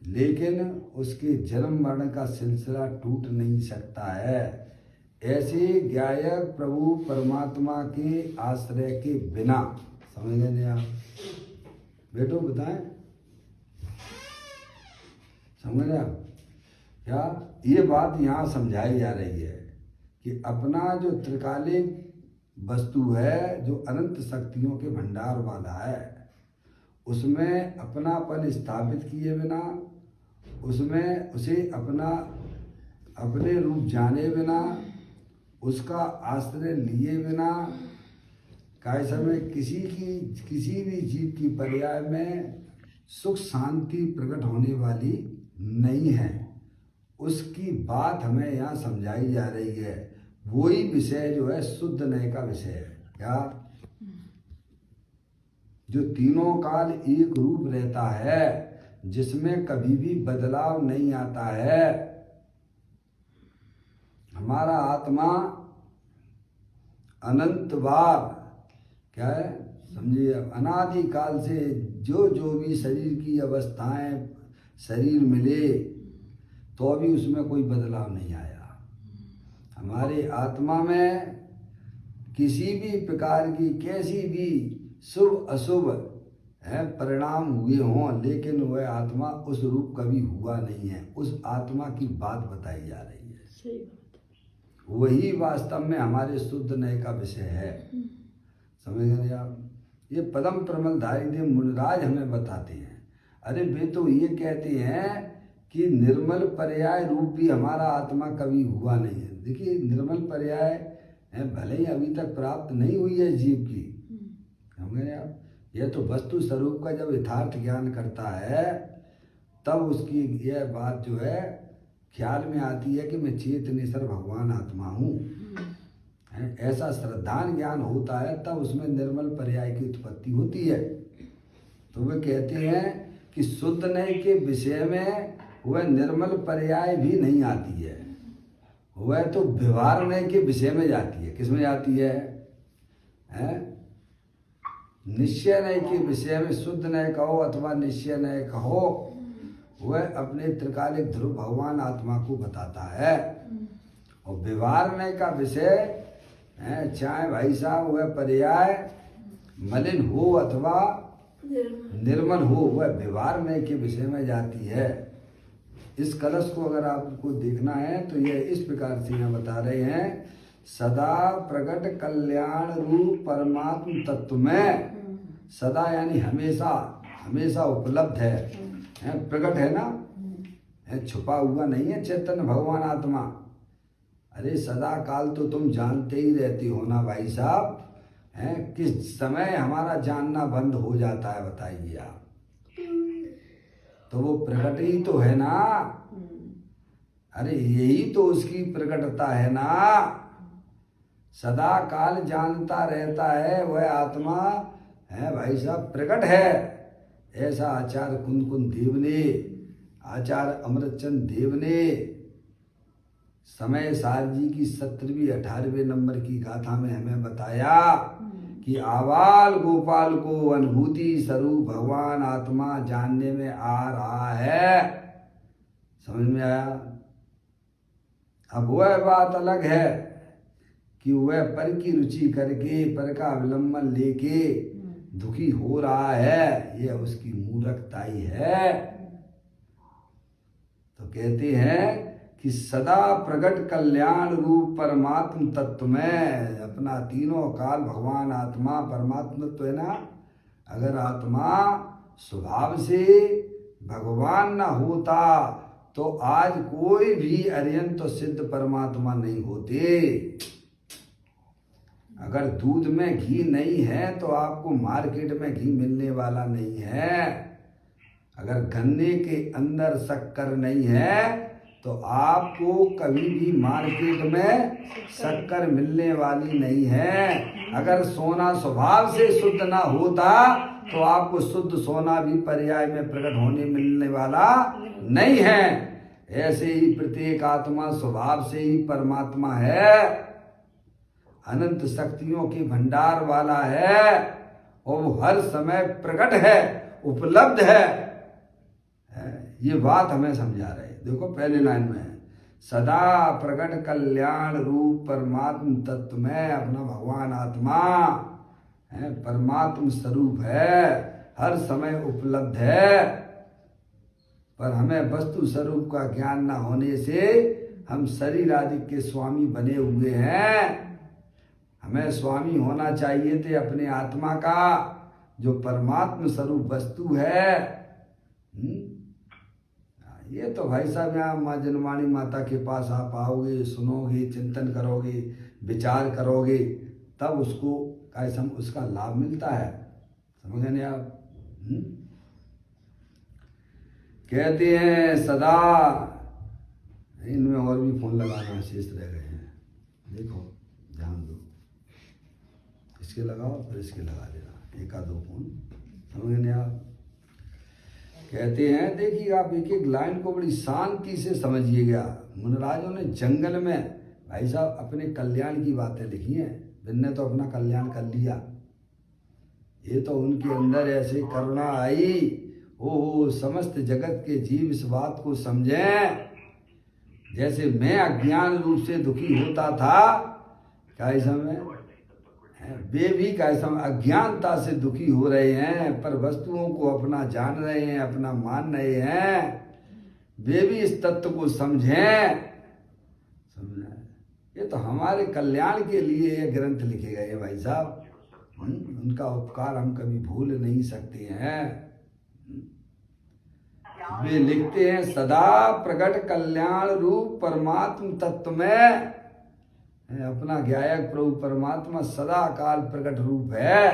लेकिन उसके जन्म मरण का सिलसिला टूट नहीं सकता है। ऐसे गायक प्रभु परमात्मा के आश्रय के बिना, समझ गए आप बेटो, बताएं, समझ रहे आप क्या? ये बात यहाँ समझाई जा रही है कि अपना जो त्रिकालिक वस्तु है, जो अनंत शक्तियों के भंडार वाला है, उसमें अपनापन स्थापित किए बिना, उसमें उसे अपने रूप जाने बिना, उसका आश्रय लिए बिना, काय समय किसी भी जीव की पर्याय में सुख शांति प्रकट होने वाली नहीं है। उसकी बात हमें यहाँ समझाई जा रही है। वही विषय जो है शुद्ध नय का विषय है। क्या? जो तीनों काल एक रूप रहता है, जिसमें कभी भी बदलाव नहीं आता है। हमारा आत्मा अनंत बार, क्या है, समझिए, अनादि काल से जो भी शरीर की अवस्थाएं शरीर मिले तो भी उसमें कोई बदलाव नहीं आया। हमारे आत्मा में किसी भी प्रकार की कैसी भी शुभ अशुभ परिणाम हुए हों, लेकिन वह आत्मा उस रूप कभी हुआ नहीं है। उस आत्मा की बात बताई जा रही है। सही बात। वही वास्तव में हमारे शुद्ध नय का विषय है। समझ गए आप? ये पदम प्रमलधारी देव मुनिराज हमें बताते हैं। अरे वे तो ये कहते हैं कि निर्मल पर्याय रूप भी हमारा आत्मा कभी हुआ नहीं है। देखिए, निर्मल पर्याय भले ही अभी तक प्राप्त नहीं हुई है जीव की, समझ रहे आप? यह तो वस्तु स्वरूप का जब यथार्थ ज्ञान करता है तब उसकी यह बात जो है ख्याल में आती है कि मैं चेतनेश्वर भगवान आत्मा हूँ। ऐसा श्रद्धान ज्ञान होता है तब उसमें निर्मल पर्याय की उत्पत्ति होती है। तो वे कहते हैं कि शुद्ध नय के विषय में वह निर्मल पर्याय भी नहीं आती है, वह तो व्यवहार नय के विषय में जाती है। किस में जाती है? निश्चय नय के विषय में शुद्ध नय कहो अथवा निश्चय नय कहो, वह अपने त्रिकालिक ध्रुव भगवान आत्मा को बताता है। और व्यवहार नय का विषय चाहे भाई साहब वह पर्याय मलिन हो अथवा निर्मल हो, वह व्यवहार नय के विषय में जाती है। इस कलश को अगर आपको देखना है तो यह इस प्रकार से यहाँ बता रहे हैं, सदा प्रकट कल्याण रूप परमात्म तत्व में, सदा यानी हमेशा, हमेशा उपलब्ध है, प्रकट है ना, छुपा हुआ नहीं है चैतन्य भगवान आत्मा। अरे सदा काल तो तुम जानते ही रहते हो ना भाई साहब, किस समय हमारा जानना बंद हो जाता है बताइए आप? तो वो प्रकट ही तो है ना। अरे यही तो उसकी प्रकटता है ना। सदा काल जानता रहता है वह आत्मा है भाई साहब, प्रकट है। ऐसा आचार्य कुंद देव ने, आचार्य अमृतचंद देव ने समय सार जी की 17वीं 18वें नंबर की गाथा में हमें बताया कि आबाल गोपाल को अनुभूति स्वरूप भगवान आत्मा जानने में आ रहा है। समझ में आया? अब वह बात अलग है कि वह पर की रुचि करके, पर का अवलंबन लेके दुखी हो रहा है, यह उसकी मूर्खताई है। तो कहते हैं कि सदा प्रकट कल्याण रूप परमात्म तत्व में, अपना तीनों काल भगवान आत्मा परमात्मा तो है ना। अगर आत्मा स्वभाव से भगवान न होता तो आज कोई भी अर्यंत तो सिद्ध परमात्मा नहीं होते। अगर दूध में घी नहीं है तो आपको मार्केट में घी मिलने वाला नहीं है। अगर गन्ने के अंदर शक्कर नहीं है तो आपको कभी भी मार्केट में शक्कर मिलने वाली नहीं है। अगर सोना स्वभाव से शुद्ध ना होता तो आपको शुद्ध सोना भी पर्याय में प्रकट होने मिलने वाला नहीं है। ऐसे ही प्रत्येक आत्मा स्वभाव से ही परमात्मा है, अनंत शक्तियों के भंडार वाला है और वो हर समय प्रकट है, उपलब्ध है। ये बात हमें समझा रहे। देखो पहले लाइन में है, सदा प्रकट कल्याण रूप परमात्म तत्व में अपना भगवान आत्मा है, परमात्म स्वरूप है, हर समय उपलब्ध है। पर हमें वस्तु स्वरूप का ज्ञान न होने से हम शरीर आदि के स्वामी बने हुए हैं। हमें स्वामी होना चाहिए थे अपने आत्मा का, जो परमात्म स्वरूप वस्तु है। ये तो भाई साहब यहाँ माँ जनवाणी माता के पास आप आओगे, सुनोगे, चिंतन करोगे, विचार करोगे, तब उसको कैसे उसका लाभ मिलता है। समझ गए आप? कहते हैं सदा, इनमें और भी फोन लगाना शेष रह गए हैं। देखो ध्यान दो, इसके लगाओ फिर इसके लगा देना, एक आध दो फोन। समझ गए आप? कहते हैं देखिए आप एक एक लाइन को बड़ी शांति से समझिएगा। मुनिराजों ने जंगल में भाई साहब अपने कल्याण की बातें लिखी हैं। जिनने तो अपना कल्याण कर लिया, ये तो उनके अंदर ऐसे करुणा आई, ओ समस्त जगत के जीव इस बात को समझें। जैसे मैं अज्ञान रूप से दुखी होता था, कैसा में वे भी कैसा अज्ञानता से दुखी हो रहे हैं, पर वस्तुओं को अपना जान रहे हैं, अपना मान रहे हैं। वे भी इस तत्व को समझें। समझा? ये तो हमारे कल्याण के लिए ये ग्रंथ लिखे गए हैं भाई साहब। उनका उपकार हम कभी भूल नहीं सकते हैं। वे लिखते हैं सदा प्रकट कल्याण रूप परमात्म तत्व में अपना ज्ञायक प्रभु परमात्मा सदा काल प्रकट रूप है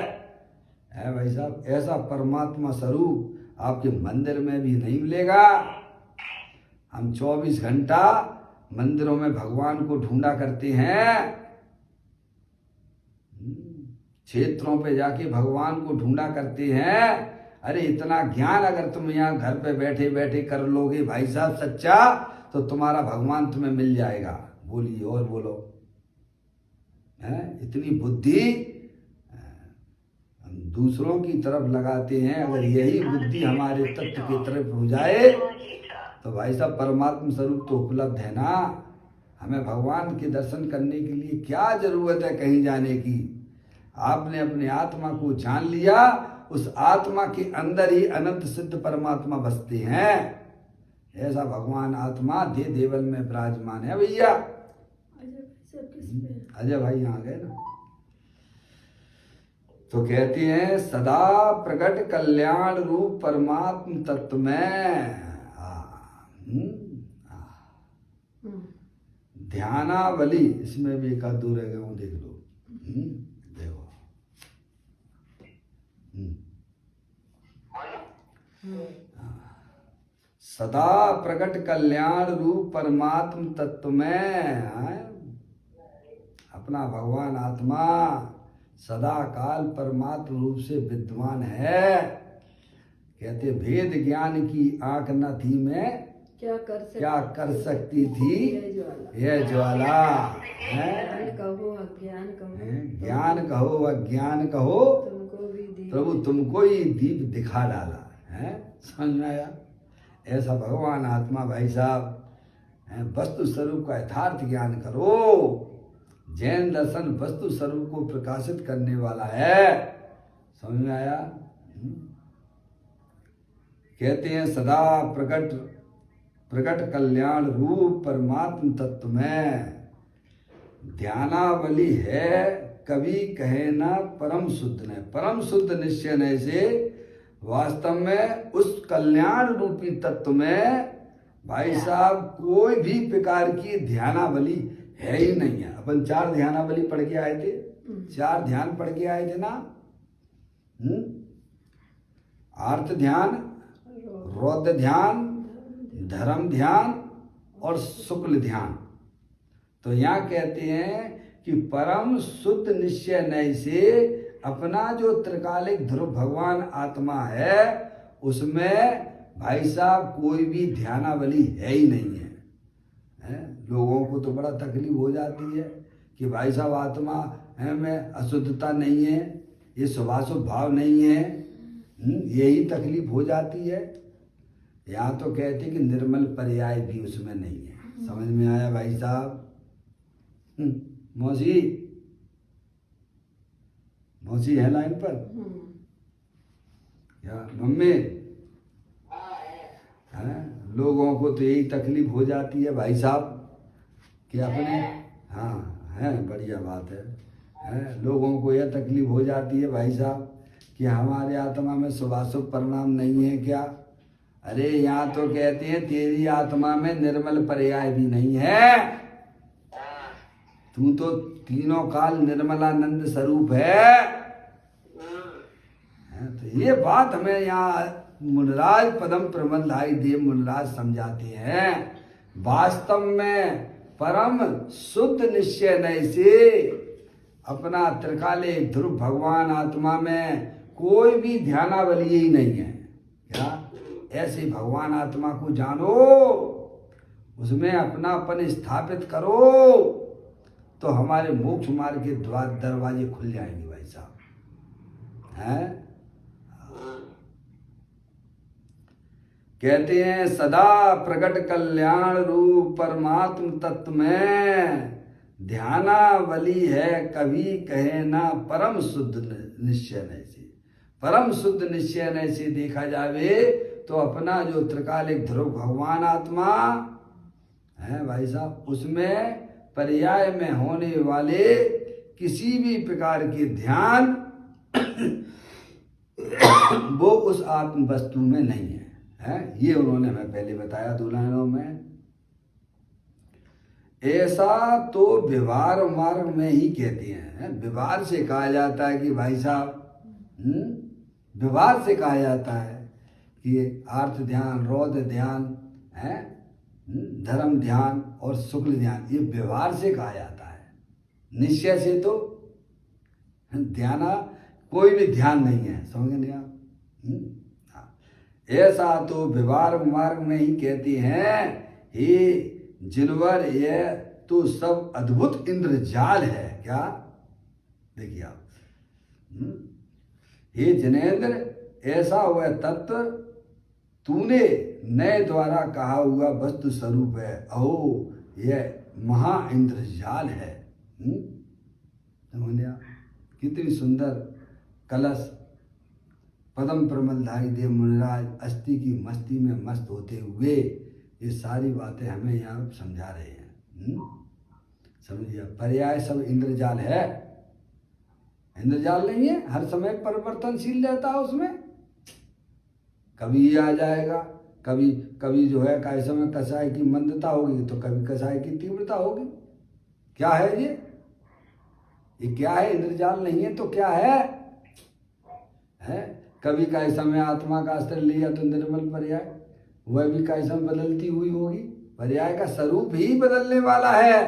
भाई साहब। ऐसा परमात्मा स्वरूप आपके मंदिर में भी नहीं मिलेगा। हम 24 घंटा मंदिरों में भगवान को ढूंढा करते हैं, क्षेत्रों पे जाके भगवान को ढूंढा करते हैं। अरे इतना ज्ञान अगर तुम यहाँ घर पे बैठे बैठे कर लोगे भाई साहब सच्चा, तो तुम्हारा भगवान तुम्हें मिल जाएगा। बोलिए और बोलो। इतनी बुद्धि हम दूसरों की तरफ लगाते हैं। अगर यही बुद्धि हमारे तत्व की तरफ हो जाए तो भाई साहब परमात्मा स्वरूप तो उपलब्ध है ना। हमें भगवान के दर्शन करने के लिए क्या जरूरत है कहीं जाने की। आपने अपने आत्मा को जान लिया, उस आत्मा के अंदर ही अनंत सिद्ध परमात्मा बसते हैं। ऐसा भगवान आत्मा दे देवल में विराजमान है भैया। अजय भाई आ गए ना। तो कहते हैं सदा प्रकट कल्याण रूप परमात्म तत्व में ध्यानावली, इसमें भी एक आध दो रह गए हूं, देख लो। देखो सदा प्रकट कल्याण रूप परमात्म तत्व में अपना भगवान आत्मा सदा काल परमात्म रूप से विद्यमान है। कहते भेद ज्ञान की आंख न थी मैं क्या कर सकती थी यह ज्वाला। ज्ञान कहो अज्ञान कहो प्रभु तुमको ही दीप दिखा डाला है। समझ में आया? ऐसा भगवान आत्मा भाई साहब वस्तु स्वरूप का यथार्थ ज्ञान करो। जैन दर्शन वस्तु स्वरूप को प्रकाशित करने वाला है। समझ में आया? कहते हैं सदा प्रकट कल्याण रूप परमात्म तत्व में ध्यानावली है। कभी कहे ना परम शुद्ध ने, परम शुद्ध निश्चय ने से वास्तव में उस कल्याण रूपी तत्व में भाई साहब कोई भी प्रकार की ध्यानावली है ही नहीं है। अपन 4 ध्यानावली पढ़ के आए थे, 4 ध्यान पढ़ के आए थे ना। आर्त ध्यान, रौद्र ध्यान, धर्म ध्यान और शुक्ल ध्यान। तो यहाँ कहते हैं कि परम शुद्ध निश्चय नय से अपना जो त्रिकालिक ध्रुव भगवान आत्मा है उसमें भाई साहब कोई भी ध्यानावली है ही नहीं है। लोगों को तो बड़ा तकलीफ हो जाती है कि भाई साहब आत्मा में अशुद्धता नहीं है, ये शुभाशुभ भाव नहीं है। यही तकलीफ हो जाती है। यहाँ तो कहते कि निर्मल पर्याय भी उसमें नहीं है। समझ में आया भाई साहब? मौसी, मौसी है लाइन पर? क्या मम्मी? है लोगों को तो यही तकलीफ हो जाती है भाई साहब कि अपने, हाँ है, बढ़िया बात है, लोगों को यह तकलीफ हो जाती है भाई साहब कि हमारे आत्मा में शुभाशुभ परिणाम नहीं है क्या? अरे यहाँ तो कहते हैं तेरी आत्मा में निर्मल पर्याय भी नहीं है, तू तो तीनों काल निर्मलानंद स्वरूप है। तो ये बात हमें यहाँ मुनराज पदम प्रबंधाई देव मुनराज समझाते हैं। वास्तव में परम शुद्ध निश्चय नय से अपना त्रिकालिक ध्रुव भगवान आत्मा में कोई भी ध्यानावली ही नहीं है। क्या ऐसे भगवान आत्मा को जानो, उसमें अपनापन स्थापित करो तो हमारे मोक्ष मार्ग के दरवाजे खुल जाएंगे भाई साहब। हैं कहते हैं सदा प्रकट कल्याण रूप परमात्म तत्व में ध्यानावली है, कभी कहे ना परम शुद्ध निश्चय नय से। परम शुद्ध निश्चय नय से देखा जावे तो अपना जो त्रिकालिक ध्रुव भगवान आत्मा है भाई साहब, उसमें पर्याय में होने वाले किसी भी प्रकार के ध्यान वो उस आत्म वस्तु में नहीं है, ये उन्होंने हमें पहले बताया 2 लाइनों में। ऐसा तो व्यवहार मार्ग में ही कहते हैं। व्यवहार से कहा जाता है कि भाई साहब, व्यवहार से कहा जाता है कि अर्थ ध्यान, रौद्र ध्यान है, धर्म ध्यान और शुक्ल ध्यान, ये व्यवहार से कहा जाता है। निश्चय से तो ध्यान कोई भी ध्यान नहीं है, समझ नहीं आप? ऐसा तो व्यवहार मार्ग में ही कहते हैं हे जिनवर, यह तो सब अद्भुत इंद्रजाल है। क्या देखिए आप, हे जिनेन्द्र, ऐसा वह तत्व तूने नए द्वारा कहा हुआ वस्तु स्वरूप है। अहो यह महा इंद्रजाल है। कितनी सुंदर कलश पदम प्रमलधारी देव मुनिराज अस्थि की मस्ती में मस्त होते हुए ये सारी बातें हमें यहाँ समझा रहे हैं। समझिए, पर्याय सब इंद्रजाल है, इंद्रजाल नहीं है, हर समय परिवर्तनशील रहता है। उसमें कभी ये आ जाएगा, कभी कभी जो है काय समय कसाय की मंदता होगी तो कभी कसाय की तीव्रता होगी। क्या है ये क्या है? इंद्रजाल नहीं है तो क्या है? कभी काय समय आत्मा का आश्रय लिया तो निर्मल पर्याय, वह भी काय समय बदलती हुई होगी। पर्याय का स्वरूप ही बदलने वाला है,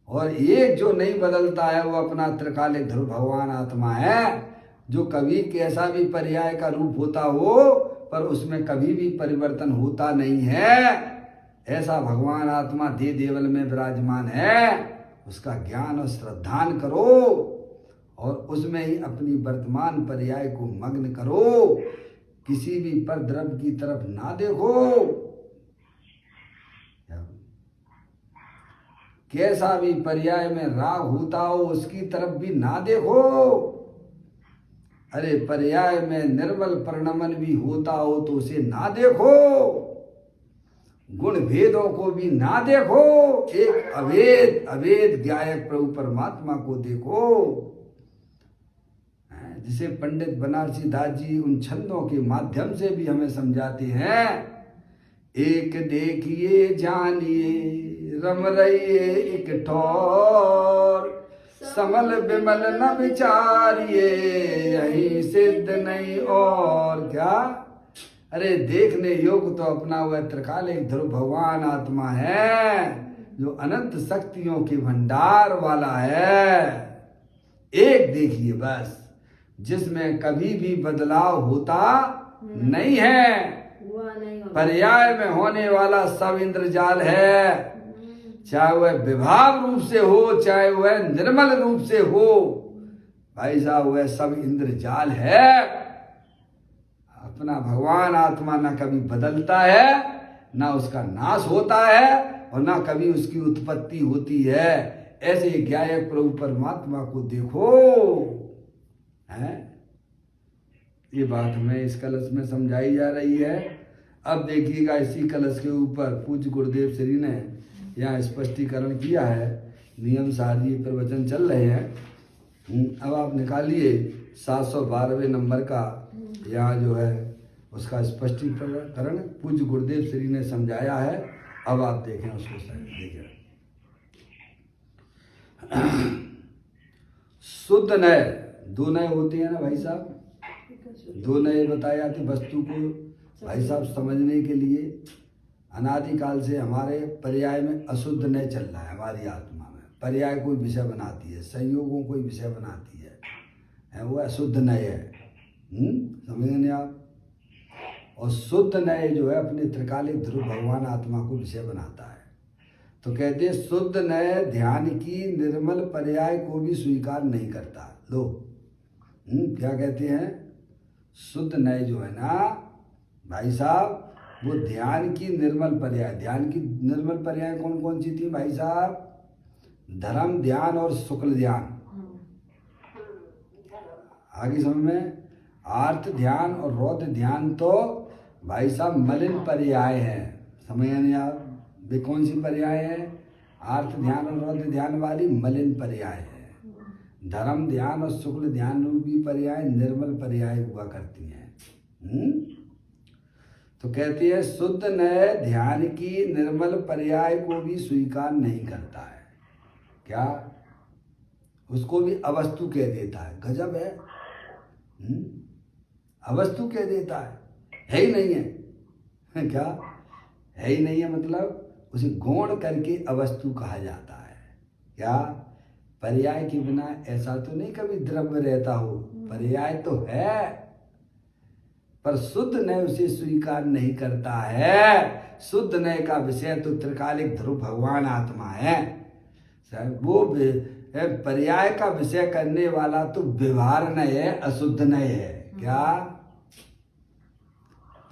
और एक जो नहीं बदलता है वो अपना त्रिकालिक ध्रुव भगवान आत्मा है, जो कभी कैसा भी पर्याय का रूप होता हो पर उसमें कभी भी परिवर्तन होता नहीं है। ऐसा भगवान आत्मा दे देवल में विराजमान है। उसका ज्ञान और श्रद्धान करो और उसमें ही अपनी वर्तमान पर्याय को मग्न करो। किसी भी पर द्रव्य की तरफ ना देखो, कैसा भी पर्याय में राग होता हो उसकी तरफ भी ना देखो। अरे पर्याय में निर्मल परिणमन भी होता हो तो उसे ना देखो, गुण भेदों को भी ना देखो, एक अभेद गायक प्रभु परमात्मा को देखो। जिसे पंडित बनारसी दास जी उन छंदों के माध्यम से भी हमें समझाते हैं। एक देखिए जानिए रम रहिए एक ठौर, समल विमल न विचारिए यही सिद्ध नहीं और। क्या? अरे देखने योग्य तो अपना वह त्रिकालिक ध्रुव भगवान आत्मा है, जो अनंत शक्तियों के भंडार वाला है। एक देखिए बस, जिसमें कभी भी बदलाव होता नहीं है। पर्याय में होने वाला सब इंद्रजाल है, चाहे वह विभाव रूप से हो चाहे वह निर्मल रूप से हो। भाई साहब वह सब इंद्रजाल है। अपना भगवान आत्मा ना कभी बदलता है, ना उसका नाश होता है, और ना कभी उसकी उत्पत्ति होती है। ऐसे ज्ञायक प्रभु परमात्मा को देखो है। ये बात हमें इस कलश में समझाई जा रही है। अब देखिएगा इसी कलश के ऊपर पूज्य गुरुदेव श्री ने यहाँ स्पष्टीकरण किया है। नियम सार ये प्रवचन चल रहे हैं। अब आप निकालिए 712वें नंबर का, यहाँ जो है उसका स्पष्टीकरण पूज्य गुरुदेव श्री ने समझाया है। अब आप देखें उसको देखें। शुद्ध नय, दो नय होते हैं ना भाई साहब, दो नए बताए जाते वस्तु को भाई साहब समझने के लिए। अनादिकाल से हमारे पर्याय में अशुद्ध नय चल रहा है। हमारी आत्मा में पर्याय कोई विषय बनाती है, संयोगों कोई विषय बनाती है वो अशुद्ध नय है। समझेंगे आप। और शुद्ध नय जो है अपने त्रिकालिक ध्रुव भगवान आत्मा को विषय बनाता है। तो कहते हैं शुद्ध नय ध्यान की निर्मल पर्याय को भी स्वीकार नहीं करता। लो क्या कहते हैं, शुद्ध नय जो है ना भाई साहब, वो ध्यान की निर्मल पर्याय। ध्यान की निर्मल पर्याय कौन कौन सी थी भाई साहब? धर्म ध्यान और शुक्ल ध्यान। आगे समझ में, आर्त ध्यान और रौद्र ध्यान तो भाई साहब मलिन पर्याय है। समझ नहीं आप, वे कौन सी पर्याय है? आर्त ध्यान और रौद्र ध्यान वाली मलिन पर्याय है। धर्म ध्यान और शुक्ल ध्यान रूपी पर्याय निर्मल पर्याय हुआ करती हैं। तो कहती है शुद्ध नय ध्यान की निर्मल पर्याय को भी स्वीकार नहीं करता है। क्या? उसको भी अवस्तु कह देता है। गजब है। अवस्तु कह देता है ही नहीं है। क्या है ही नहीं है? मतलब उसे गौण करके अवस्तु कहा जाता है। क्या? पर्याय के बिना ऐसा तो नहीं कभी द्रव्य रहता हो, पर्याय तो है, पर शुद्ध नय उसे स्वीकार नहीं करता है। शुद्ध नय का विषय तो त्रिकालिक ध्रुव भगवान आत्मा है। वो पर्याय का विषय करने वाला तो व्यवहार नय है, अशुद्ध नय है। क्या?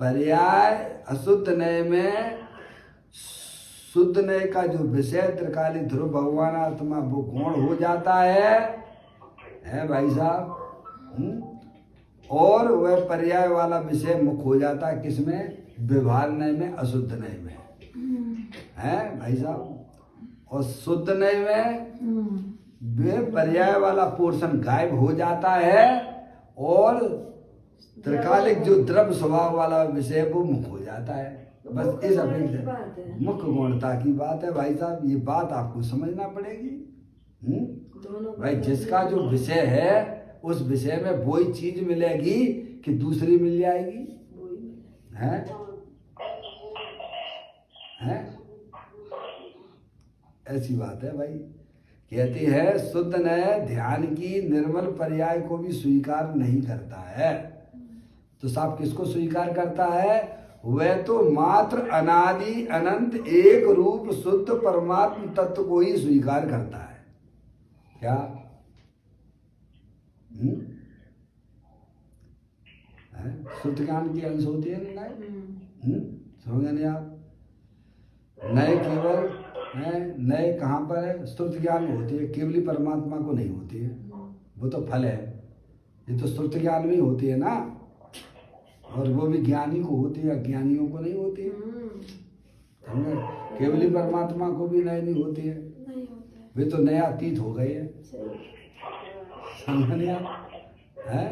पर्याय अशुद्ध नय में शुद्ध नय का जो विषय त्रिकालिक ध्रुव भगवान आत्मा वो गौण हो जाता है भाई साहब। और वह पर्याय वाला विषय मुख हो जाता है किसमें? व्यवहार नय में, अशुद्ध नय में है भाई साहब। और शुद्ध नय में वे पर्याय वाला पोर्शन गायब हो जाता है और त्रिकालिक जो द्रव्य स्वभाव वाला विषय वो मुख हो जाता है। बस इस अपेक्षा मुख्य गुणता की बात है भाई साहब। ये बात आपको समझना पड़ेगी। भाई जिसका जो विषय है उस विषय में वही चीज मिलेगी कि दूसरी मिल जाएगी? हैं? ऐसी बात है भाई। कहती है शुद्ध नय ध्यान की निर्मल पर्याय को भी स्वीकार नहीं करता है। तो साहब किसको स्वीकार करता है? वह तो मात्र अनादि अनंत एक रूप शुद्ध परमात्म तत्व को ही स्वीकार करता है। क्या? शुद्ध ज्ञान की अंश होती है ना नय। समझ नहीं आप? नय केवल नय कहाँ पर है? स्तुत ज्ञान में होती है, केवली परमात्मा को नहीं होती है। वो तो फल है। ये तो स्तुत ज्ञान में होती है ना, और वो भी ज्ञानी को होती है, अज्ञानियों को नहीं होती है। केवली परमात्मा को भी नय नहीं होती है। वे तो नया अतीत हो गए हैं। समझ आप? है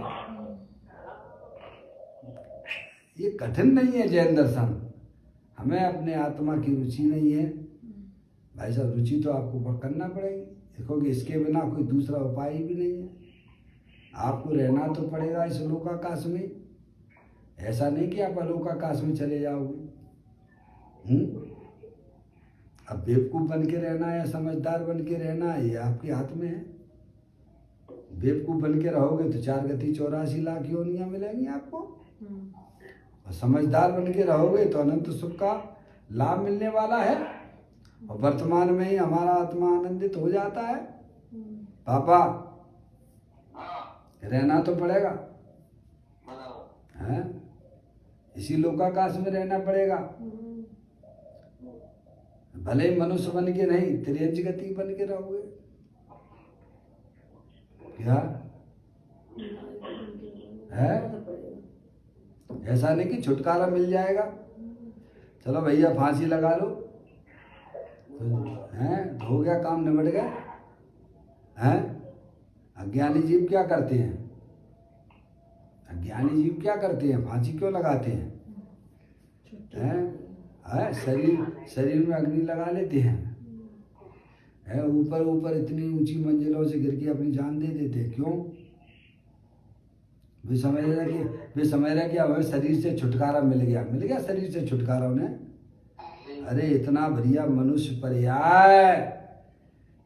ये कठिन नहीं है जैन दर्शन। हमें अपने आत्मा की रुचि नहीं है भाई साहब। रुचि तो आपको करना पड़ेगी। देखोगे इसके बिना कोई दूसरा उपाय भी नहीं है। आपको रहना तो पड़ेगा इस लोकाकाश में। ऐसा नहीं कि आप अलोकाकाश में चले जाओगे। अब बेवकूफ बन के रहना है या समझदार बन के रहना है, ये आपके हाथ में है। बेवकूफ बन के रहोगे तो 4 गति 84 लाख योनियां मिलेंगी आपको, और समझदार बन के रहोगे तो अनंत सुख का लाभ मिलने वाला है। और वर्तमान में ही हमारा आत्मा आनंदित हो जाता है। पापा रहना तो पड़ेगा है। इसी लोकाकाश में रहना पड़ेगा। भले ही मनुष्य बन के नहीं, त्रियंच गति बन के रहोगे क्या है? ऐसा नहीं कि छुटकारा मिल जाएगा, चलो भैया फांसी लगा लो तो हैं, हो गया काम, निबट गया हैं। अज्ञानी जीव क्या करते हैं? अज्ञानी जीव क्या करते हैं? फांसी क्यों लगाते हैं? शरीर में अग्नि लगा लेते हैं, ऊपर ऊपर इतनी ऊंची मंजिलों से गिर के अपनी जान दे देते हैं। क्यों? वे समझ रहे कि हमें शरीर से छुटकारा मिल गया शरीर से छुटकारा उन्हें। अरे इतना बढ़िया मनुष्य पर्याय,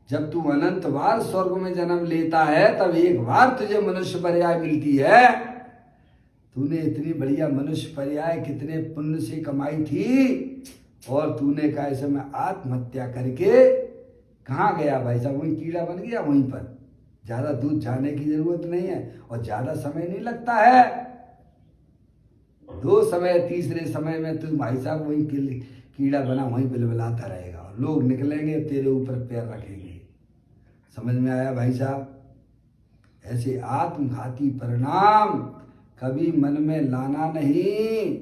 जब तू अनंत बार स्वर्ग में जन्म लेता है तब एक बार तुझे मनुष्य पर्याय मिलती है। तूने इतनी बढ़िया मनुष्य पर्याय कितने पुण्य से कमाई थी, और तूने कहा ऐसे में आत्महत्या करके कहाँ गया भाई साहब? वहीं कीड़ा बन गया वहीं पर। ज्यादा दूर जाने की जरूरत नहीं है और ज्यादा समय नहीं लगता है। 2 समय, तीसरे समय में तू भाई साहब वहीं कीड़ा बना वहीं बिलबिलाता रहेगा, और लोग निकलेंगे तेरे ऊपर पैर रखेंगे। समझ में आया भाई साहब? ऐसे आत्मघाती परिणाम कभी मन में लाना नहीं।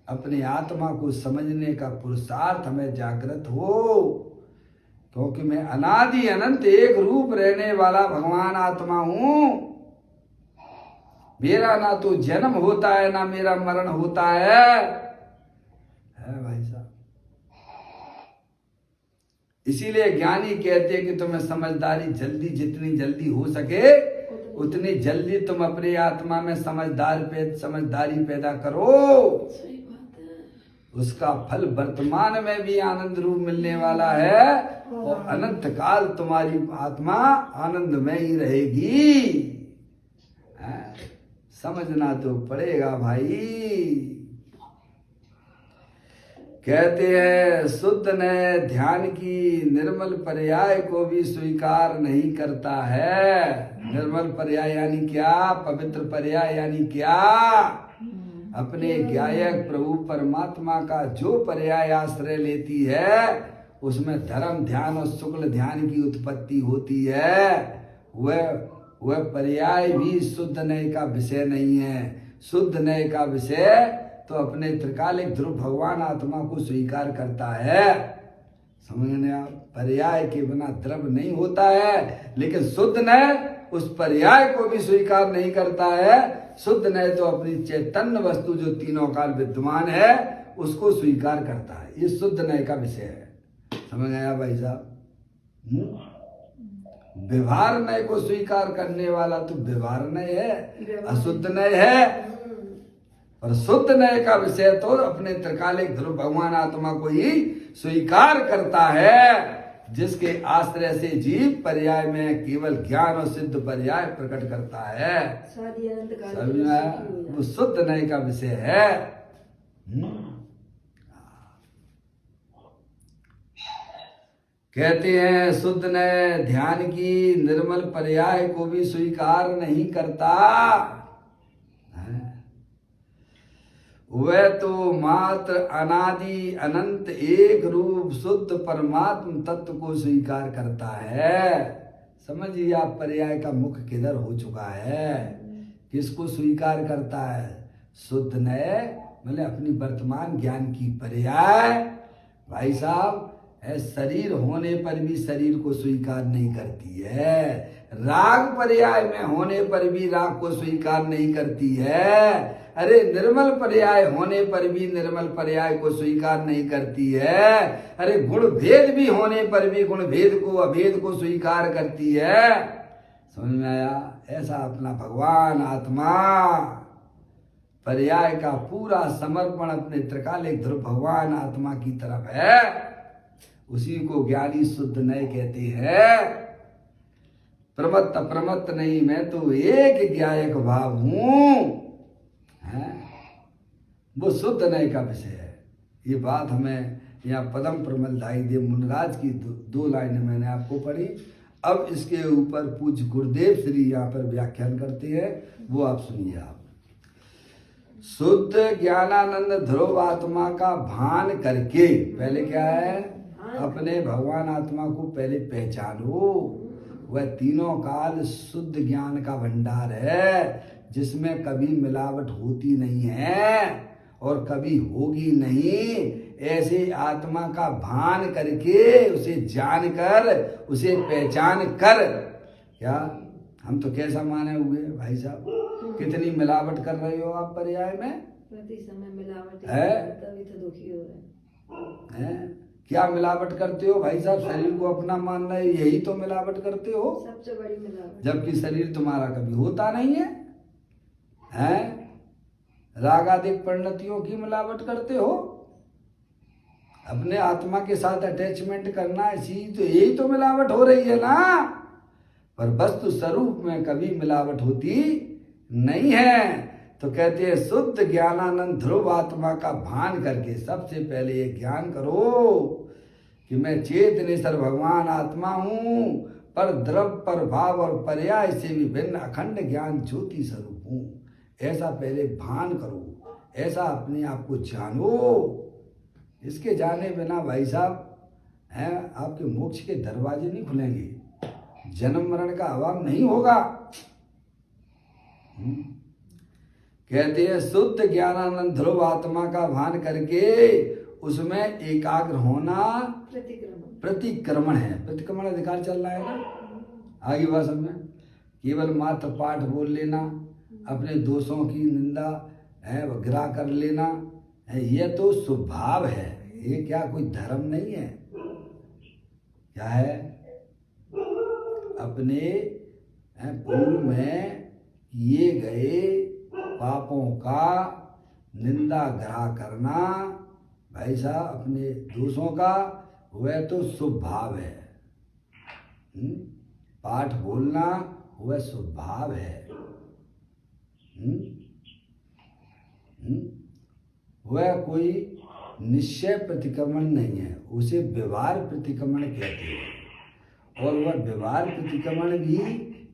अपने आत्मा को समझने का पुरुषार्थ हमें जागृत हो, क्योंकि मैं अनादि अनंत एक रूप रहने वाला भगवान आत्मा हूं। मेरा ना तो जन्म होता है ना मेरा मरण होता है भाई साहब। इसीलिए ज्ञानी कहते हैं कि तुम्हें समझदारी जल्दी, जितनी जल्दी हो सके उतनी जल्दी तुम अपने आत्मा में समझदारी पैदा करो। उसका फल वर्तमान में भी आनंद रूप मिलने वाला है, और अनंत काल तुम्हारी आत्मा आनंद में ही रहेगी। समझना तो पड़ेगा भाई। कहते हैं शुद्ध ने ध्यान की निर्मल पर्याय को भी स्वीकार नहीं करता है। निर्मल पर्याय यानी क्या? पवित्र पर्याय यानी क्या? अपने गायक प्रभु परमात्मा का जो पर्याय आश्रय लेती है उसमें धर्म ध्यान और शुक्ल ध्यान की उत्पत्ति होती है। वह पर्याय भी शुद्ध नय का विषय नहीं है। शुद्ध नय का विषय तो अपने त्रिकालिक ध्रुव भगवान आत्मा को स्वीकार करता है। समझने आप? पर्याय के बिना द्रव्य नहीं होता है, लेकिन शुद्ध नय उस पर्याय को भी स्वीकार नहीं करता है। शुद्ध नय तो अपनी चैतन्य वस्तु जो तीनों काल विद्यमान है उसको स्वीकार करता है। ये शुद्ध नय का विषय है। समझ आया भाई साहब? व्यवहार नय को स्वीकार करने वाला तो व्यवहार नय है, अशुद्ध नय है। और शुद्ध नय का विषय तो अपने त्रिकालिक ध्रुव भगवान आत्मा को ही स्वीकार करता है, जिसके आश्रय से जीव पर्याय में केवल ज्ञान और सिद्ध पर्याय प्रकट करता है। वो शुद्ध नय का विषय है। कहते हैं शुद्ध नय ध्यान की निर्मल पर्याय को भी स्वीकार नहीं करता। वह तो मात्र अनादि अनंत एक रूप शुद्ध परमात्म तत्व को स्वीकार करता है। समझिए आप पर्याय का मुख किधर हो चुका है। किसको स्वीकार करता है? शुद्ध नय मतलब अपनी वर्तमान ज्ञान की पर्याय। भाई साहब शरीर होने पर भी शरीर को स्वीकार नहीं करती है। राग पर्याय में होने पर भी राग को स्वीकार नहीं करती है। अरे निर्मल पर्याय होने पर भी निर्मल पर्याय को स्वीकार नहीं करती है। अरे गुण भेद भी होने पर भी गुण भेद को अभेद को स्वीकार करती है। समझ में आया? ऐसा अपना भगवान आत्मा पर्याय का पूरा समर्पण अपने त्रिकालिक ध्रुव भगवान आत्मा की तरफ है। उसी को ज्ञानी शुद्ध नय कहते हैं। प्रमत्त अप्रमत्त नहीं, मैं तो एक ज्ञायक भाव हूं। वो शुद्ध नय का विषय है। ये बात हमें यहाँ पदम प्रमलदाई देव मुनराज की दो लाइनें मैंने आपको पढ़ी। अब इसके ऊपर पूज्य गुरुदेव श्री यहाँ पर व्याख्यान करते हैं, वो आप सुनिए। आप शुद्ध ज्ञानानंद ध्रुव आत्मा का भान करके, पहले क्या है, अपने भगवान आत्मा को पहले पहचानो। वह तीनों काल शुद्ध ज्ञान का भंडार है, जिसमें कभी मिलावट होती नहीं है और कभी होगी नहीं। ऐसे आत्मा का भान करके, उसे जानकर, उसे पहचान कर, क्या हम तो कैसा माने हुए भाई साहब, कितनी मिलावट कर रहे हो आप पर्याय में, प्रति समय मिलावट है, तभी तो दुखी हो रहे हैं। क्या मिलावट करते हो भाई साहब, शरीर को अपना मान रहे, यही तो मिलावट करते हो, सबसे बड़ी मिलावट। जबकि शरीर तुम्हारा कभी होता नहीं है, हैं? रागादिक परिणतियों की मिलावट करते हो, अपने आत्मा के साथ अटैचमेंट करना, इसी तो यही तो मिलावट हो रही है ना। पर वस्तु स्वरूप में कभी मिलावट होती नहीं है। तो कहते हैं शुद्ध ज्ञानानंद ध्रुव आत्मा का भान करके सबसे पहले ये ज्ञान करो कि मैं चेतनेश्वर भगवान आत्मा हूँ, पर द्रव पर भाव और पर्याय से भी भिन्न अखंड ज्ञान ज्योति स्वरूप हूँ। ऐसा पहले भान करो, ऐसा अपने आप को जानो। इसके जाने बिना भाई साहब हैं, आपके मोक्ष के दरवाजे नहीं खुलेंगे, जन्म मरण का अभाव नहीं होगा। कहते हैं शुद्ध ज्ञानानंद ध्रुव आत्मा का भान करके उसमें एकाग्र होना प्रतिक्रमण है। प्रतिक्रमण अधिकार चल रहा है ना आगे भाषण में। केवल मात्र पाठ बोल लेना, अपने दोषों की निंदा है गिरा कर लेना, ये तो स्वभाव है, ये क्या कोई धर्म नहीं है। क्या है, अपने पूर्व में किए गए पापों का निंदा ग्रह करना भाई साहब, अपने दोषों का, वह तो स्वभाव है। पाठ बोलना वह स्वभाव है। वह कोई निश्चय प्रतिक्रमण नहीं है, उसे व्यवहार प्रतिक्रमण कहते हैं। और वह व्यवहार प्रतिक्रमण भी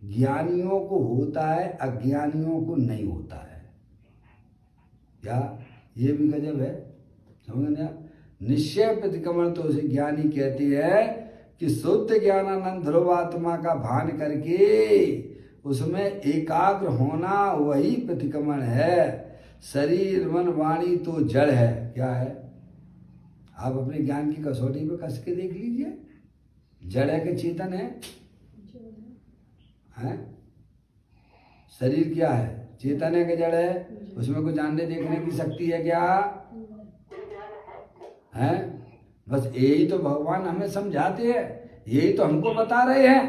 ज्ञानियों को होता है, अज्ञानियों को नहीं होता है। क्या ये भी गजब है, समझ ना। निश्चय प्रतिक्रमण तो उसे ज्ञानी कहते हैं कि शुद्ध ज्ञानानंद ध्रुव आत्मा का भान करके उसमें एकाग्र होना वही प्रतिक्रमण है। शरीर मन वाणी तो जड़ है। क्या है, आप अपने ज्ञान की कसौटी पे कस के देख लीजिए, जड़ है कि चेतन है? हैं? शरीर क्या है, चेतन है कि जड़ है? उसमें कुछ जानने देखने की शक्ति है क्या है? बस यही तो भगवान हमें समझाते हैं, यही तो हमको बता रहे हैं,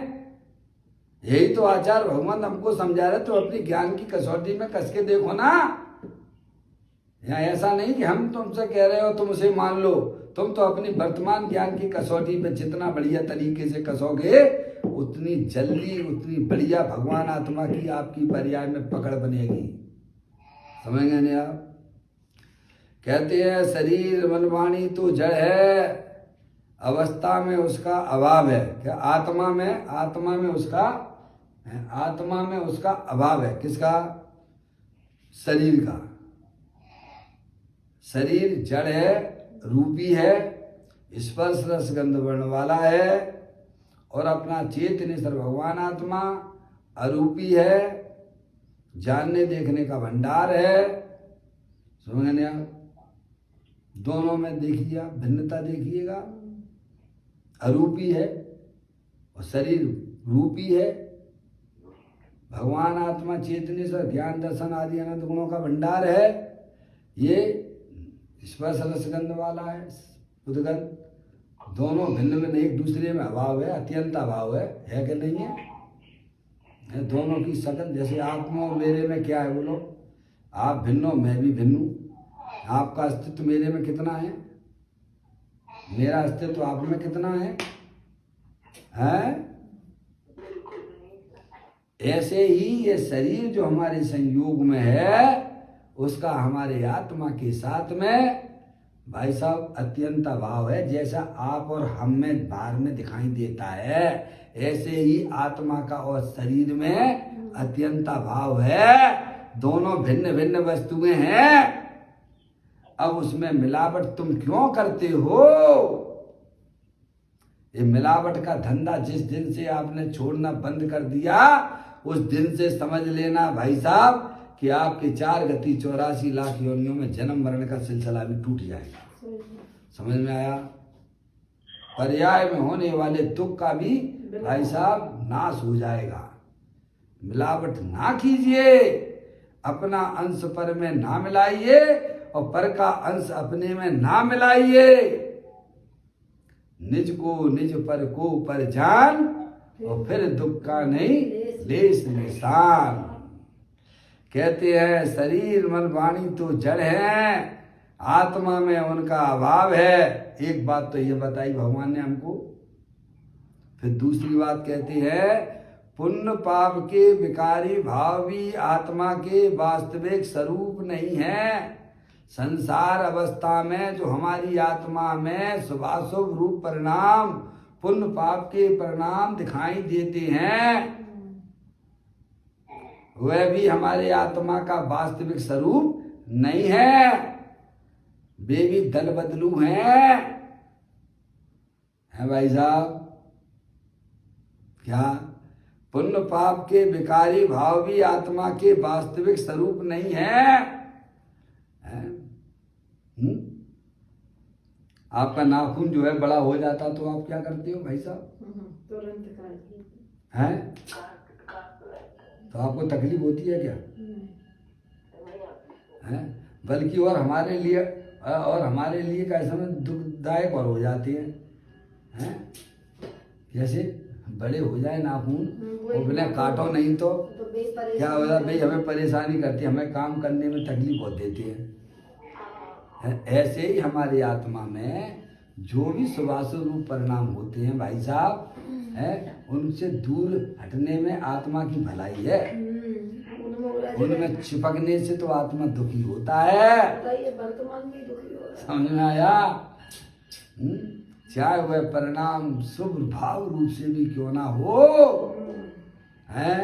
यही तो आचार्य भगवान हमको समझा रहे। तो अपनी ज्ञान की कसौटी में कस के देखो ना। यहाँ ऐसा नहीं कि हम तुमसे कह रहे हो तुम उसे मान लो, तुम तो अपनी वर्तमान ज्ञान की कसौटी पे जितना बढ़िया तरीके से कसोगे उतनी जल्दी, उतनी बढ़िया भगवान आत्मा की आपकी पर्याय में पकड़ बनेगी। समझेंगे नहीं आप? कहते हैं शरीर मन वाणी तो जड़ है, अवस्था में उसका अभाव है। क्या आत्मा में उसका अभाव है। किसका? शरीर का। शरीर जड़ है, रूपी है, स्पर्श रस गंध वर्ण वाला है, और अपना चेतनेश्वर भगवान आत्मा अरूपी है, जानने देखने का भंडार है। समझने आप? दोनों में देखिए आप भिन्नता देखिएगा। अरूपी है और शरीर रूपी है। भगवान आत्मा चेतनेश्वर ज्ञान दर्शन आदि अनंत गुणों का भंडार है। ये स्पर्श रसगंध वाला है, उदगंध, दोनों भिन्न भिन्न, एक दूसरे में अभाव है, अत्यंत अभाव है कि नहीं है? दोनों की सकल, जैसे आप में और मेरे में क्या है बोलो? आप भिन्न हो, मैं भी भिन्न हूँ। आपका अस्तित्व मेरे में कितना है, मेरा अस्तित्व आप में कितना है? ऐसे ही ये शरीर जो हमारे संयोग में है, उसका हमारे आत्मा के साथ में भाई साहब अत्यंत अभाव है। जैसा आप और हम में बाहर में दिखाई देता है, ऐसे ही आत्मा का और शरीर में अत्यंत अभाव है। दोनों भिन्न भिन्न वस्तुएं हैं। अब उसमें मिलावट तुम क्यों करते हो? ये मिलावट का धंधा जिस दिन से आपने छोड़ना बंद कर दिया, उस दिन से समझ लेना भाई साहब कि आपके 4 गति 84 लाख योनियों में जन्म मरण का सिलसिला भी टूट जाएगा। समझ में आया? पर्याय में होने वाले दुख का भी भाई साहब नाश हो जाएगा। मिलावट ना कीजिए, अपना अंश पर में ना मिलाइए और पर का अंश अपने में ना मिलाइए। निज को निज पर को पर जान और फिर दुख का नहीं लेस निशान। कहते हैं शरीर मन वाणी तो जड़ है, आत्मा में उनका अभाव है। एक बात तो ये बताई भगवान ने हमको। फिर दूसरी बात कहती है पुण्य पाप के विकारी भाव भी आत्मा के वास्तविक स्वरूप नहीं है। संसार अवस्था में जो हमारी आत्मा में शुभाशुभ रूप परिणाम पुण्य पाप के परिणाम दिखाई देते हैं, वह भी हमारे आत्मा का वास्तविक स्वरूप नहीं है। वे भी दल बदलू हैं। है भाई साहब? क्या पुण्य पाप के विकारी भाव भी आत्मा के वास्तविक स्वरूप नहीं है? आपका नाखून जो है बड़ा हो जाता तो आप क्या करते हो भाई साहब? तुरंत काट देते हैं? तो आपको तकलीफ होती है क्या? हैं? बल्कि और हमारे लिए कैसा में दुखदायक और हो जाती है। हैं? जैसे बड़े हो जाए नाखून और बिना काटो नहीं तो क्या हो जाता? भाई हमें परेशानी करती है, हमें काम करने में तकलीफ बहुत देती है। ऐसे ही हमारी आत्मा में जो भी शुभाशुभ रूप परिणाम होते हैं भाई साहब, है उनसे दूर हटने में आत्मा की भलाई है। उनमें चिपकने से तो आत्मा दुखी होता है। वर्तमान में दुखी हो रहा है। समझ में आया? चाहे वह परिणाम शुभ भाव रूप से भी क्यों ना हो, है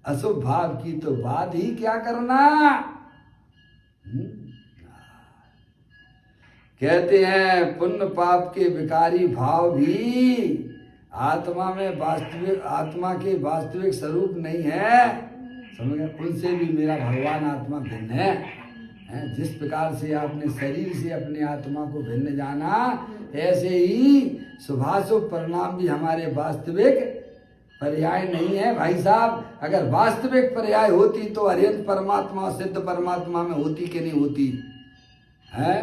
अशुभ भाव की तो बात ही क्या करना। कहते हैं पुण्य पाप के विकारी भाव भी आत्मा के वास्तविक स्वरूप नहीं है। समझ गए? उनसे भी मेरा भगवान आत्मा भिन्न है। जिस प्रकार से आपने शरीर से अपने आत्मा को भिन्न जाना, ऐसे ही शुभाशुभ परिणाम भी हमारे वास्तविक पर्याय नहीं है भाई साहब। अगर वास्तविक पर्याय होती तो अरिहंत परमात्मा सिद्ध परमात्मा में होती कि नहीं होती है?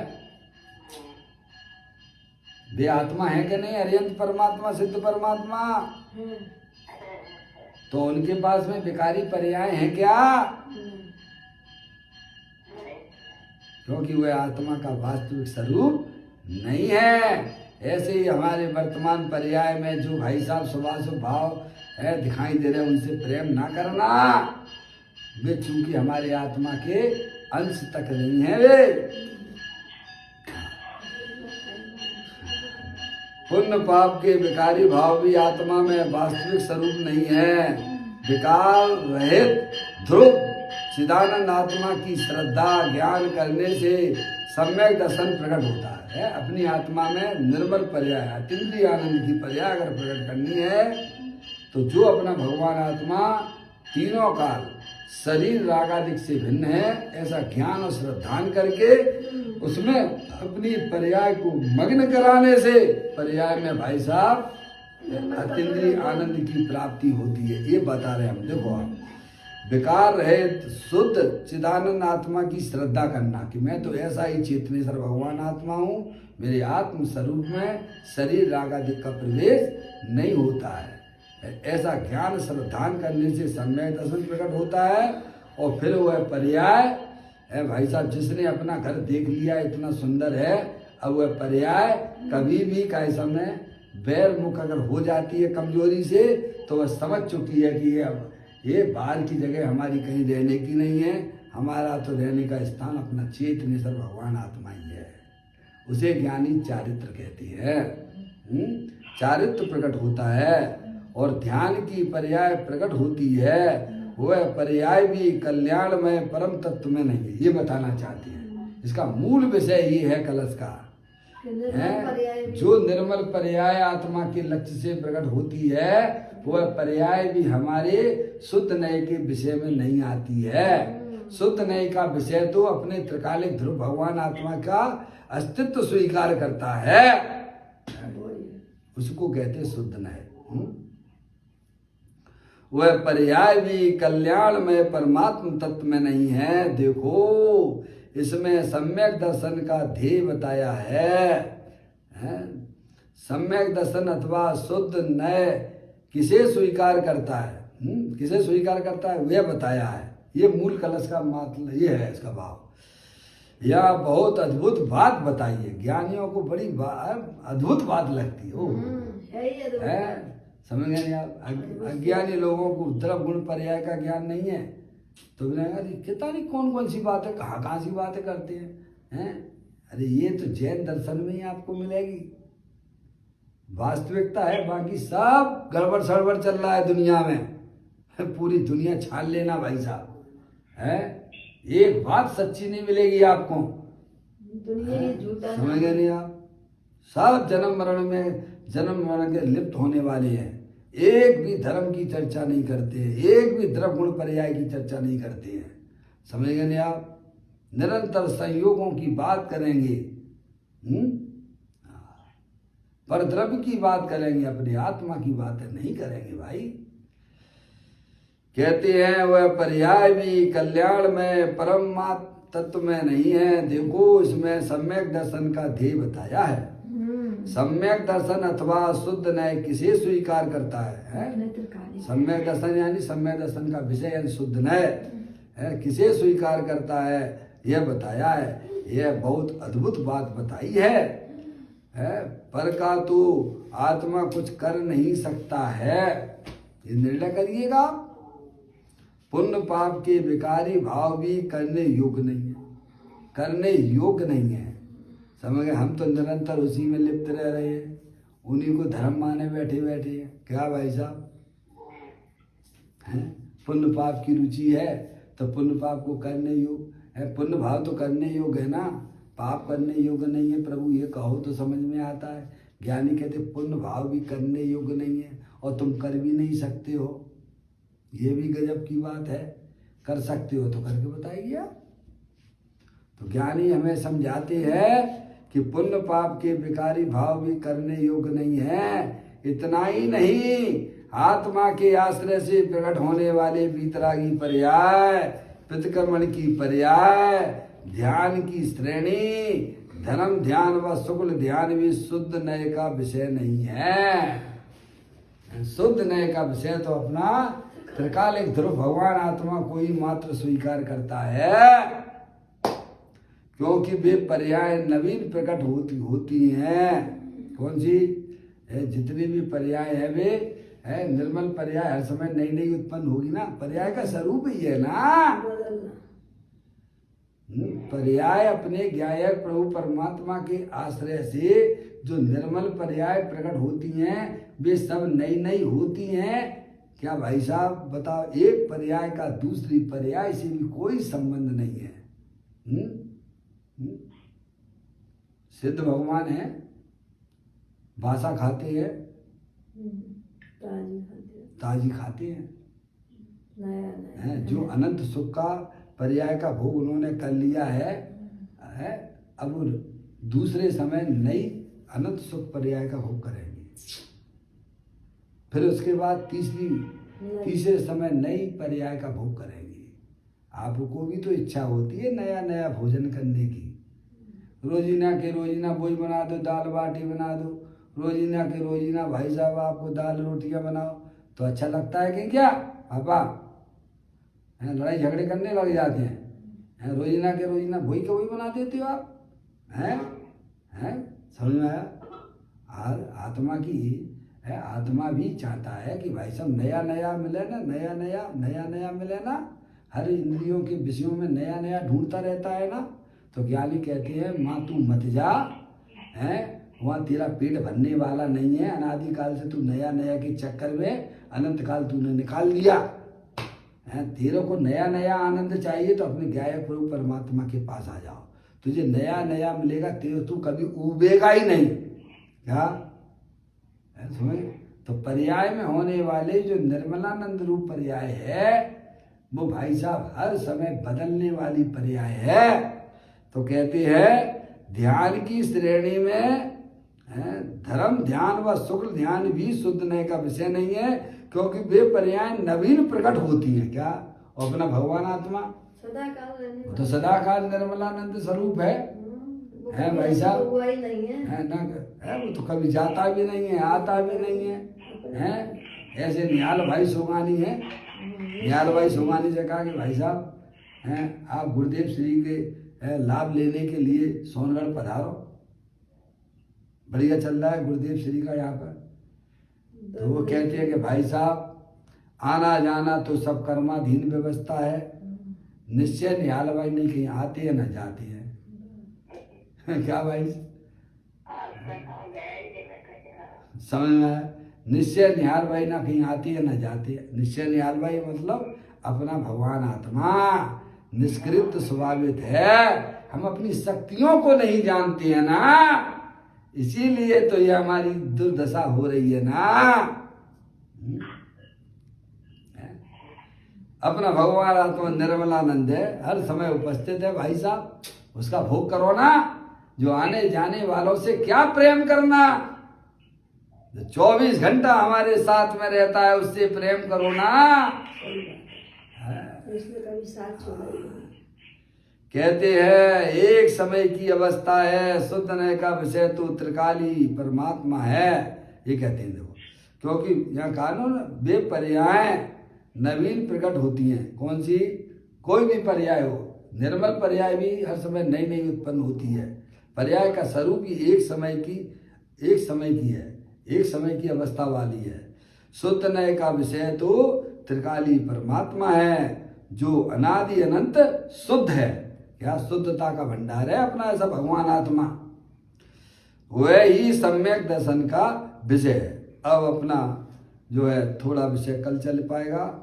वे आत्मा है कि नहीं? अरिहंत परमात्मा सिद्ध परमात्मा, तो उनके पास में विकारी पर्याय है क्या? क्योंकि वह आत्मा का वास्तविक स्वरूप नहीं है। ऐसे ही हमारे वर्तमान पर्याय में जो भाई साहब शुभाशुभ भाव है दिखाई दे रहे, उनसे प्रेम ना करना। वे चूंकि हमारे आत्मा के अंश तक नहीं है। वे पुण्य पाप के विकारी भाव भी आत्मा में वास्तविक स्वरूप नहीं है। विकार रहित ध्रुव चिदानंद आत्मा की श्रद्धा ज्ञान करने से सम्यक दर्शन प्रकट होता है। अपनी आत्मा में निर्मल पर्याय अतीन्द्रिय आनंद की पर्याय अगर प्रकट करनी है तो जो अपना भगवान आत्मा तीनों काल शरीर रागादिक से भिन्न है, ऐसा ज्ञान और श्रद्धान करके उसमें अपनी पर्याय को मग्न कराने से पर्याय में भाई साहब अतीन्द्रिय आनंद की प्राप्ति होती है। ये बता रहे हम। देखो आप विकार रहित शुद्ध चिदानंद आत्मा की श्रद्धा करना कि मैं तो ऐसा ही चेतनेश्वर भगवान आत्मा हूँ, मेरे आत्म स्वरूप में शरीर रागादिक का प्रवेश नहीं होता है। ऐसा ज्ञान श्रद्धान करने से सम्यक दर्शन प्रकट होता है। और फिर वह पर्याय है भाई साहब, जिसने अपना घर देख लिया इतना सुंदर है, अब वह पर्याय कभी भी कैसा में बैर मुख अगर हो जाती है कमजोरी से, तो वह समझ चुकी है कि अब ये बाहर की जगह हमारी कहीं रहने की नहीं है। हमारा तो रहने का स्थान अपना चेतनेश्वर भगवान आत्मा ही है। उसे ज्ञानी चारित्र कहती है। चारित्र प्रकट होता है और ध्यान की पर्याय प्रकट होती है वह पर्याय भी कल्याणमय परम तत्व में नहीं है, ये बताना चाहती है। इसका मूल विषय ये है कलश का, है जो निर्मल पर्याय आत्मा के लक्ष्य से प्रकट होती है, वह पर्याय भी हमारे शुद्ध नय के विषय में नहीं आती है। शुद्ध नय का विषय तो अपने त्रिकालिक ध्रुव भगवान आत्मा का अस्तित्व स्वीकार करता है, उसको कहते शुद्ध नय। वह पर्याय भी कल्याणमय परमात्म तत्व में नहीं है। देखो इसमें सम्यक दर्शन का ध्येय बताया है, सम्यक दर्शन अथवा शुद्ध नय किसे स्वीकार करता है, किसे स्वीकार करता है वह बताया है। ये मूल कलश का मतलब ये है, इसका भाव। यह बहुत अद्भुत बात बताई है, ज्ञानियों को बड़ी अद्भुत बात लगती है, समझ गए नहीं आप? अज्ञानी लोगों को द्रव गुण पर्याय का ज्ञान नहीं है, तो कितना नहीं कौन कौन सी बातें कहाँ सी बातें करते हैं। अरे ये तो जैन दर्शन में ही आपको मिलेगी, वास्तविकता है, बाकी सब गड़बड़ सड़बड़ चल रहा है दुनिया में। पूरी दुनिया छान लेना भाई साहब, है एक बात सच्ची नहीं मिलेगी आपको, दुनिया झूठा, समझ गए नहीं आप? सब जन्म मरण के लिप्त होने वाले हैं, एक भी धर्म की चर्चा नहीं करते, एक भी द्रव गुण पर्याय की चर्चा नहीं करते हैं, समझ गए नहीं आप? निरंतर संयोगों की बात करेंगे, पर द्रव्य की बात करेंगे, अपनी आत्मा की बातें नहीं करेंगे भाई। कहते हैं वह पर्याय भी कल्याण में परम तत्व में नहीं है। देखो इसमें सम्यक दर्शन का ध्येय बताया है। सम्यक दर्शन अथवा शुद्ध नय किसे स्वीकार करता है? सम्यक दर्शन यानी सम्यक दर्शन का विषय यानी शुद्ध नय है, किसे स्वीकार करता है यह बताया है। यह बहुत अद्भुत बात बताई है, पर का तो आत्मा कुछ कर नहीं सकता है, ये निर्णय करिएगा। पुण्य पाप के विकारी भाव भी करने योग्य नहीं है, करने योग्य नहीं है, समझ गए? हम तो निरंतर उसी में लिप्त रह रहे हैं, उन्हीं को धर्म माने बैठे बैठे हैं। क्या भाई साहब, पुण्य पाप की रुचि है तो पुण्य पाप को करने योग्य है, पुण्य भाव तो करने योग्य है ना, पाप करने योग्य नहीं है। प्रभु ये कहो तो समझ में आता है। ज्ञानी कहते पुण्य भाव भी करने योग्य नहीं है और तुम कर भी नहीं सकते हो, ये भी गजब की बात है। कर सकते हो तो करके बताइए आप। तो ज्ञानी हमें समझाते हैं कि पुण्य पाप के विकारी भाव भी करने योग्य नहीं है। इतना ही नहीं, आत्मा के आश्रय से प्रकट होने वाले वीतरागी पर्याय, पितकर्मण की पर्याय, ध्यान की श्रेणी, धर्म ध्यान व शुक्ल ध्यान भी शुद्ध नय का विषय नहीं है। शुद्ध नय का विषय तो अपना त्रिकालिक ध्रुव भगवान आत्मा को ही मात्र स्वीकार करता है, क्योंकि वे पर्याय नवीन प्रकट होती हैं। कौन सी? जितनी भी पर्याय है वे है निर्मल पर्याय, हर समय नई नई उत्पन्न होगी ना, पर्याय का स्वरूप ही है ना। पर्याय अपने ज्ञायक प्रभु परमात्मा के आश्रय से जो निर्मल पर्याय प्रकट होती हैं वे सब नई नई होती हैं। क्या भाई साहब बताओ, एक पर्याय का दूसरी पर्याय से भी कोई संबंध नहीं है। सिद्ध भगवान है, भाषा खाते हैं, ताजी खाते हैं, जो अनंत सुख का पर्याय का भोग उन्होंने कर लिया है, अब दूसरे समय नई अनंत सुख पर्याय का भोग करेंगे। फिर उसके बाद तीसरे समय नई पर्याय का भोग करेंगे। आपको भी तो इच्छा होती है नया नया भोजन करने की। रोजीना के रोजीना वही बना दो, दाल बाटी बना दो, रोजीना के रोजीना भाई साहब आपको दाल रोटियां बनाओ तो अच्छा लगता है कि क्या पापा? लड़ाई झगड़े करने लग जाते हैं। रोजीना के रोजीना वही के वही बना देते हो आप, हैं? समझ में आया? आत्मा की है, आत्मा भी चाहता है कि भाई सब नया नया मिले ना, नया नया मिले ना, हर इंद्रियों के विषयों में नया नया ढूंढता रहता है ना। तो ज्ञानी कहते हैं माँ तू मत जा, है वहाँ तेरा पेट भरने वाला नहीं है, अनादिकाल से तू नया नया के चक्कर में अनंत काल तूने निकाल लिया तेरे को नया नया आनंद चाहिए तो अपने गायक प्रभु परमात्मा के पास आ जाओ, तुझे नया नया मिलेगा, तेरे तू कभी उबेगा ही नहीं। क्या समझ? तो पर्याय में होने वाले जो निर्मलानंद रूप पर्याय है वो भाई साहब हर समय बदलने वाली पर्याय है। तो कहते हैं ध्यान की श्रेणी में धर्म ध्यान व शुक्ल ध्यान भी शुद्ध नए का विषय नहीं है, क्योंकि वे पर्याय नवीन प्रकट होती हैं। क्या? और अपना भगवान आत्मा सदा काल रहने वो तो सदाकाल निर्मलानंद स्वरूप है वो है कभी भाई ऐसा साहब, हुआ ही नहीं है। है ना? है वो तो कभी जाता भी नहीं है, आता भी नहीं है, हैं? ऐसे निहाल भाई सोगानी है, निहाल भाई सोगानी से कहा कि भाई साहब हैं आप गुरुदेव श्री के लाभ लेने के लिए सोनगढ़ पधारो, बढ़िया चल रहा है गुरुदेव श्री का यहाँ पर। तो वो कहते हैं कि भाई साहब आना जाना तो सब कर्माधीन व्यवस्था है, निश्चय निहाल भाई नहीं कहीं आते हैं न जाते हैं। क्या भाई समझ में आया? निश्चय निहाल भाई ना कहीं आती है न जाती है। निश्चय निहाल भाई मतलब अपना भगवान आत्मा निष्कृत स्वभावित है, हम अपनी शक्तियों को नहीं जानते हैं ना, इसीलिए तो ये हमारी दुर्दशा हो रही है ना। अपना भगवान आत्मा निर्मलानंद है, हर समय उपस्थित है भाई साहब, उसका भोग करो ना। जो आने जाने वालों से क्या प्रेम करना, जो 24 घंटा हमारे साथ में रहता है उससे प्रेम करो ना। इसमें कभी साथ छोड़ा ही नहीं। कहते हैं एक समय की अवस्था है, शुद्ध नय का विषय तो त्रिकाली परमात्मा है, ये कहते हैं। देखो क्योंकि यहाँ कानून वे पर्याय नवीन प्रकट होती हैं। कौन सी? कोई भी पर्याय हो, निर्मल पर्याय भी हर समय नई नई उत्पन्न होती है। पर्याय का स्वरूप ही एक समय की है, एक समय की अवस्था वाली है। शुद्ध नय का विषय तो त्रिकाली परमात्मा है जो अनादि अनंत शुद्ध है। क्या? शुद्धता का भंडार है अपना ऐसा भगवान आत्मा, वह ही सम्यक दर्शन का विषय है। अब अपना जो है थोड़ा विषय कल चल पाएगा,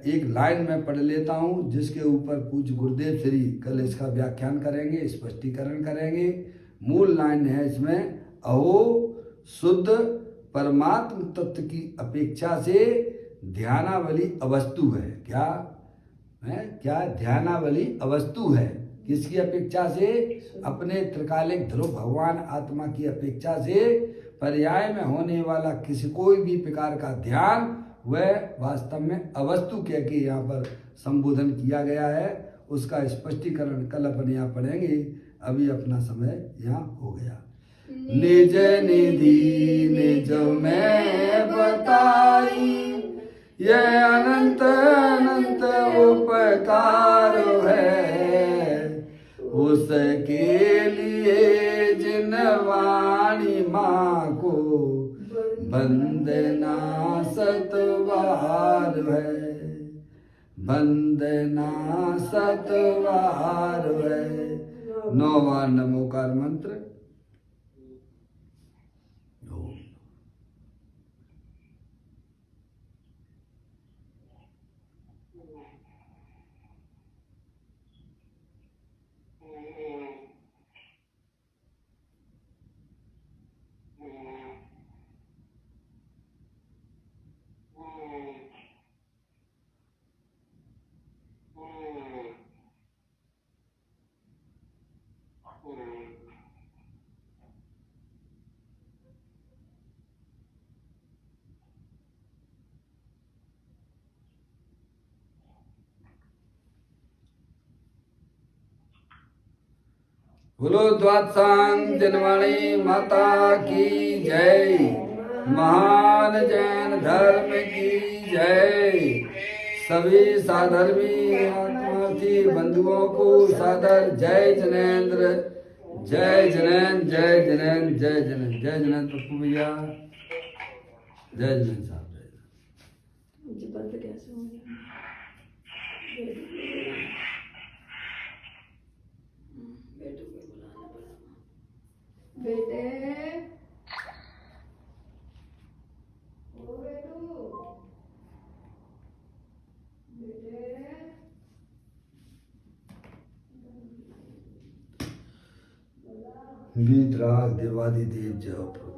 एक लाइन में पढ़ लेता हूँ जिसके ऊपर पूज्य गुरुदेव श्री कल इसका व्याख्यान करेंगे, स्पष्टीकरण करेंगे। मूल लाइन है इसमें, अहो शुद्ध परमात्म तत्व की अपेक्षा से ध्यानावली अवस्तु है। क्या है? क्या? ध्यानावली अवस्तु है। किसकी अपेक्षा से? अपने त्रिकालिक ध्रुव भगवान आत्मा की अपेक्षा से पर्याय में होने वाला किसी कोई भी प्रकार का ध्यान वह वास्तव में अवस्तु कह के यहाँ पर संबोधन किया गया है। उसका स्पष्टीकरण कल अपन यहाँ पढ़ेंगे। अभी अपना समय यहाँ हो गया। निज निधि निज में बताई, यह अनंत अनंत उपकार है, उसके लिए जिन वाणी माँ को वंदना सतवार है, वंदना सतवार है। 9 बार नमोकार मंत्र। बोलो द्वादशांग जनवाणी माता की जय, महान जैन धर्म की जय। सभी साधर्मी आत्मार्थी बंधुओं को सादर जय जनेन्द्र, जय जनेन्द्र, जय जनेन्द्र, जय जनेन्द्र, जय जनेन्द्र पप्पू भैया, जय जनेन्द्र साहब। मुझे बंद कैसे हो गया? बेटे को बुलाना पड़ा। बेटे, ओ बेटू, बेटे वीतराग देवादिदेव जय प्रभु।